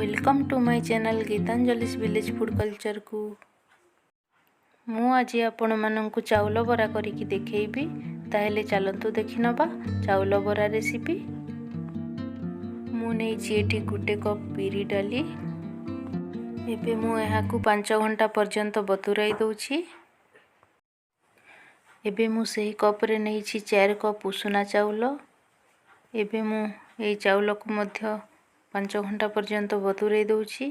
Welcome to my channel Gitanjali's village food culture को मु आज आपण मानक चाउल बरा करिकी देखैबी। ताहेले चलंतु देखि नबा चाउल बरा रेसिपी। मु नेछि एठी गुटे कप बिरी डाली। एबे मु एहाकु 5 घंटा पर्यंत बतुराई दउछि। एबे मु सेही कप रे नेछि 4 कप उषुना चाउल। एबे मु एई चाउल को मध्य 5 घंटा पर्यंत बतुराई दउछि।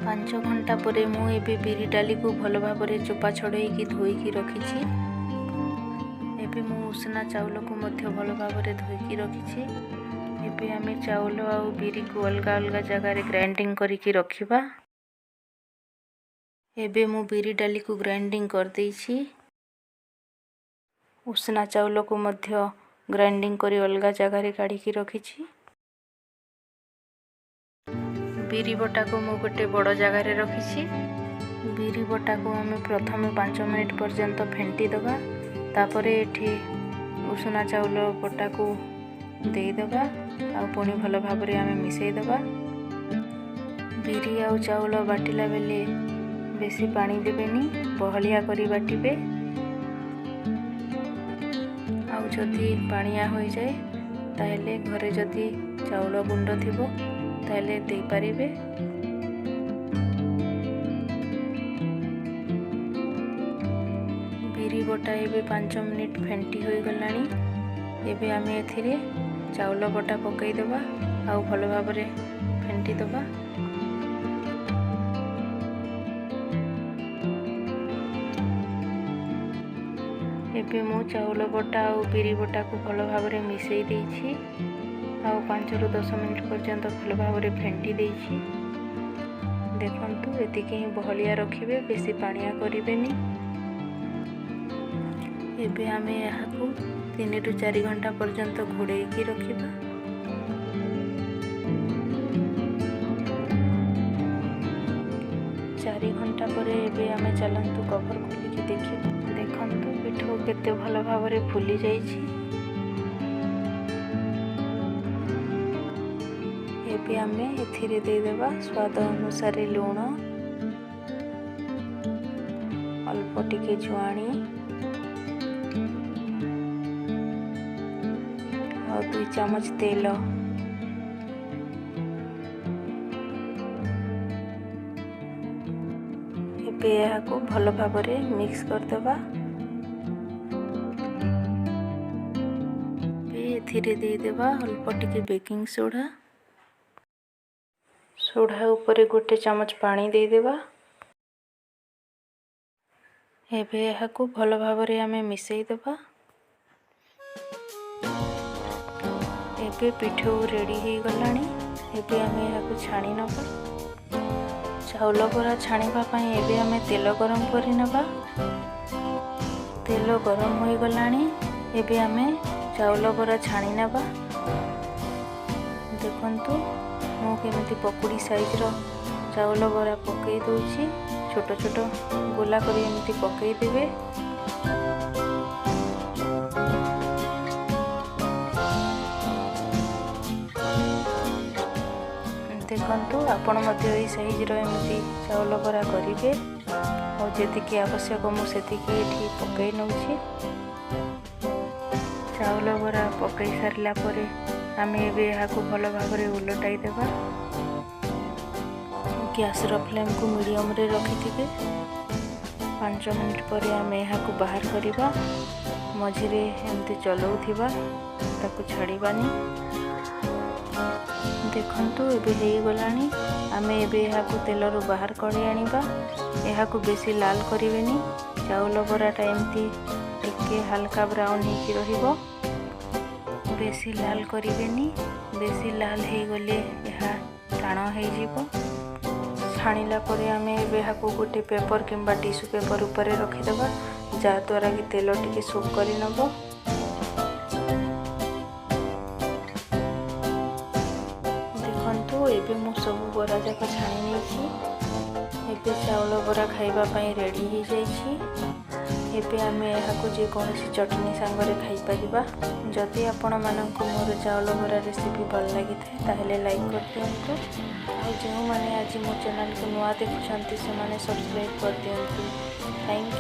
5 घंटा परे मु एबे बिरी डाली को भल भाबरे चोपा छड़ेई की धोई की रखिछि। एबे मु उषुना चाउल को मध्य भल भाबरे धोई की रखिछि। एबे आमे चाउल आ बिरी को अलगा अलगा जगह रे ग्राइंडिंग करी की रखिबा। एबे मु बिरी डाली को ग्राइंडिंग कर देछि। उषुना चाउल को मध्य ग्राइंडिंग करी अलगा जगह रे काढ़ी की रखिछि। बिरी बटा को मु गोटे बड़ जगह रे रखिछि। बिरी बटा को हमें प्रथम 5 मिनिट पर्यंत फेंटी दबा। तापरे एठी उषुना चाउल बटा को देई दबा आ पुनी भल भाबरे हमें मिसई दबा। बिरी आ चाउल बाटिला बेले बेसी पानी देबेनी, बहलिया करी बाटिबे। आ जदि पानिया हो जाए ताहेले घरे जदि चाउल गुंड थिबो ताहेले दे पारिबे। बिरी बटा एबे 5 मिनिट फेंटी होई गलानी। एबे आमे एथिरे चाउल बटा पकई देबा आ भल भाबरे फेंटी देबा। एबे मु चाउल बटा और बिरी बटा को भल भाबरे मिसई देछि आ 5 ରୁ 10 मिनिट पर्यंत भल भाबरे फेंटी देछि। देखंतु एतिके ही बहलिया रखिबे, बेसी पानिया करिबेनी। एबे आमे यहाकू 3 ରୁ 4 घंटा पर्यंत घोड़ेई की रखिबा। चारि घंटा परे एबे आमे चलंतु कवर खोली की देखिबा। देखंतु पिठो केते भल भाबरे फुली जाइछि। एबे आमे एथिरे दे देबा स्वाद अनुसार लूण, अल्प टिके जुआणी और 2 चम्मच तेल। एबे यहाको भल भाबरे मिक्स कर देबा। एथिरे दे देबा अल्प टिके बेकिंग सोडा। सोडा ऊपर गोटे चम्मच पानी दे देबा। एबे यहाको भल भाबरे आमे मिसई देबा। एबे पिठो रेडी हो गलानी। एबे आमे यहाको छाणी नबा। चाउल बरा छाणीबा पई एबे आमे तेल गरम करि नबा। तेल गरम हो गलानी। एबे आमे चाउल बरा छाणी नबा। देखंतु मु केमिति पकुड़ी साइज रो चाउल बरा पकई दोछि। छोट छोट गोला करी एमिति पकई देबे। देखंतु आपण मध्य एई साइज रो एमिति चाउल बरा करिवे और जेतिकी आवश्यक मु सेतिकी एठी पकई नउछि। चाउल बरा पकई सारला परे आमे एबे यहाको भल भाबरे उलटाई देबा। गैस रो फ्लेम को मीडियम रे रखिथिबे। 5 मिनिट परे आमे यहाको बाहर करिबा। मझिरे एमते चलौथिबा, ताको छाड़ीबानी। देखंतु एबे हेई गलानी। आमे एबे यहाको तेल रो बाहर करी आनिबा। यहाको बेसी लाल करिवेनी। चाउल बराटा एमती टिके हल्का ब्राउन हे की रहिबो। बेसी लाल करिवेनी। बेसी लाल हे गले यहा टाण हे जिवो। छाणीला परे आमे एबे यहाको गोटे पेपर किंबा टिश्यू पेपर ऊपर रखि देबा, जा द्वारा कि तेल टिके सोक करि नबो। देखंतु एबे मु सब बरा जाक छाणी नेछि। एबे चाउल बरा खाइबा पई रेडी हे जाइछि। ଏବେ ଆମେ ଏହାକୁ ଯେକୌଣସି ଚଟଣି ସାଙ୍ଗରେ ଖାଇପାରିବା। ଯଦି ଆପଣମାନଙ୍କୁ ମୋର ଚାଉଳ ବରା ରେସିପି ଭଲ ଲାଗିଥାଏ ତାହେଲେ ଲାଇକ୍ କରିଦିଅନ୍ତୁ। ଆଉ ଯେଉଁମାନେ ଆଜି ମୋ ଚ୍ୟାନେଲକୁ ନୂଆ ଦେଖୁଛନ୍ତି ସେମାନେ ସବସ୍କ୍ରାଇବ୍ କରିଦିଅନ୍ତୁ। ଥ୍ୟାଙ୍କ